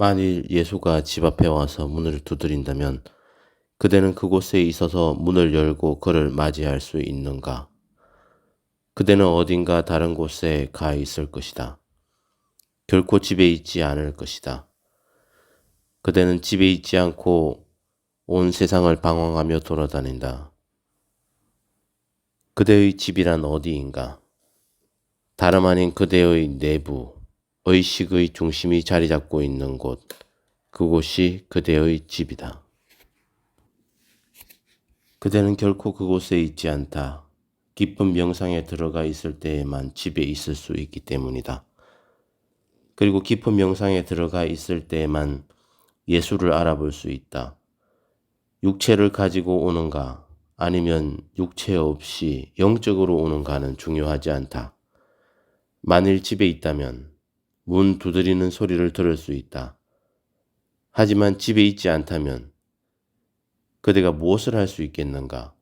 만일 예수가 집 앞에 와서 문을 두드린다면 그대는 그곳에 있어서 문을 열고 그를 맞이할 수 있는가? 그대는 어딘가 다른 곳에 가 있을 것이다. 결코 집에 있지 않을 것이다. 그대는 집에 있지 않고 온 세상을 방황하며 돌아다닌다. 그대의 집이란 어디인가? 다름 아닌 그대의 내부, 의식의 중심이 자리 잡고 있는 곳, 그곳이 그대의 집이다. 그대는 결코 그곳에 있지 않다. 깊은 명상에 들어가 있을 때에만 집에 있을 수 있기 때문이다. 그리고 깊은 명상에 들어가 있을 때에만 예수를 알아볼 수 있다. 육체를 가지고 오는가 아니면 육체 없이 영적으로 오는가는 중요하지 않다. 만일 집에 있다면 문 두드리는 소리를 들을 수 있다. 하지만 집에 있지 않다면 그대가 무엇을 할 수 있겠는가?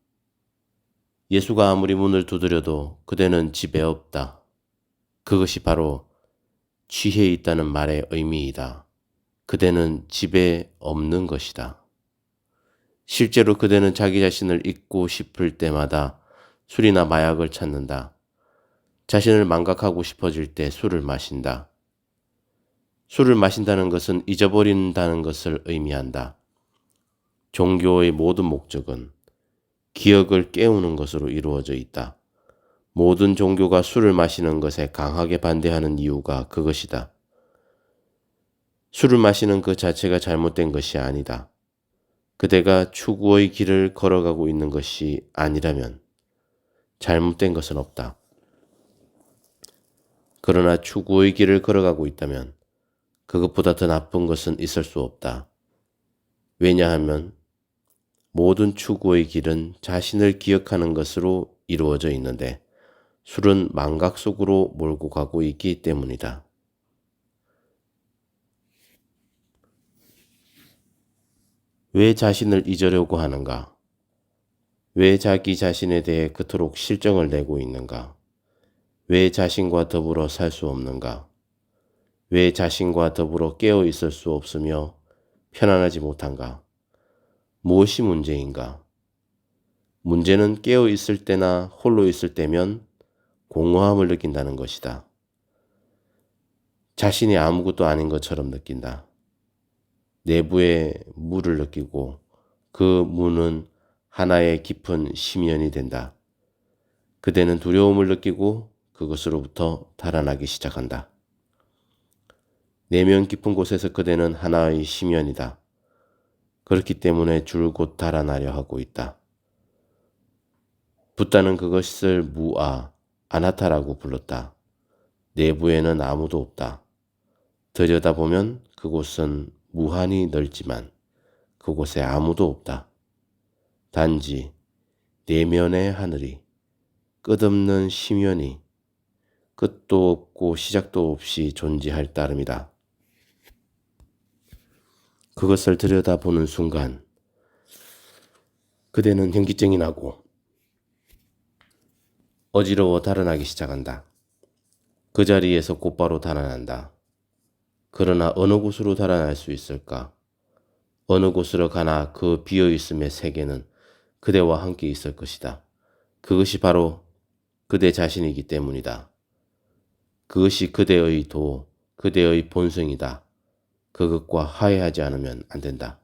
예수가 아무리 문을 두드려도 그대는 집에 없다. 그것이 바로 취해 있다는 말의 의미이다. 그대는 집에 없는 것이다. 실제로 그대는 자기 자신을 잊고 싶을 때마다 술이나 마약을 찾는다. 자신을 망각하고 싶어질 때 술을 마신다. 술을 마신다는 것은 잊어버린다는 것을 의미한다. 종교의 모든 목적은 기억을 깨우는 것으로 이루어져 있다. 모든 종교가 술을 마시는 것에 강하게 반대하는 이유가 그것이다. 술을 마시는 그 자체가 잘못된 것이 아니다. 그대가 추구의 길을 걸어가고 있는 것이 아니라면 잘못된 것은 없다. 그러나 추구의 길을 걸어가고 있다면 그것보다 더 나쁜 것은 있을 수 없다. 왜냐하면 모든 추구의 길은 자신을 기억하는 것으로 이루어져 있는데 술은 망각 속으로 몰고 가고 있기 때문이다. 왜 자신을 잊으려고 하는가? 왜 자기 자신에 대해 그토록 실정을 내고 있는가? 왜 자신과 더불어 살 수 없는가? 왜 자신과 더불어 깨어 있을 수 없으며 편안하지 못한가? 무엇이 문제인가? 문제는 깨어 있을 때나 홀로 있을 때면 공허함을 느낀다는 것이다. 자신이 아무것도 아닌 것처럼 느낀다. 내부에 무를 느끼고 그 무는 하나의 깊은 심연이 된다. 그대는 두려움을 느끼고 그것으로부터 달아나기 시작한다. 내면 깊은 곳에서 그대는 하나의 심연이다. 그렇기 때문에 줄곧 달아나려 하고 있다. 붓다는 그것을 무아, 아나타라고 불렀다. 내부에는 아무도 없다. 들여다보면 그곳은 무한히 넓지만 그곳에 아무도 없다. 단지 내면의 하늘이 끝없는 심연이 끝도 없고 시작도 없이 존재할 따름이다. 그것을 들여다보는 순간 그대는 현기증이 나고 어지러워 달아나기 시작한다. 그 자리에서 곧바로 달아난다. 그러나 어느 곳으로 달아날 수 있을까? 어느 곳으로 가나 그 비어있음의 세계는 그대와 함께 있을 것이다. 그것이 바로 그대 자신이기 때문이다. 그것이 그대의 그대의 본성이다. 그것과 화해하지 않으면 안 된다.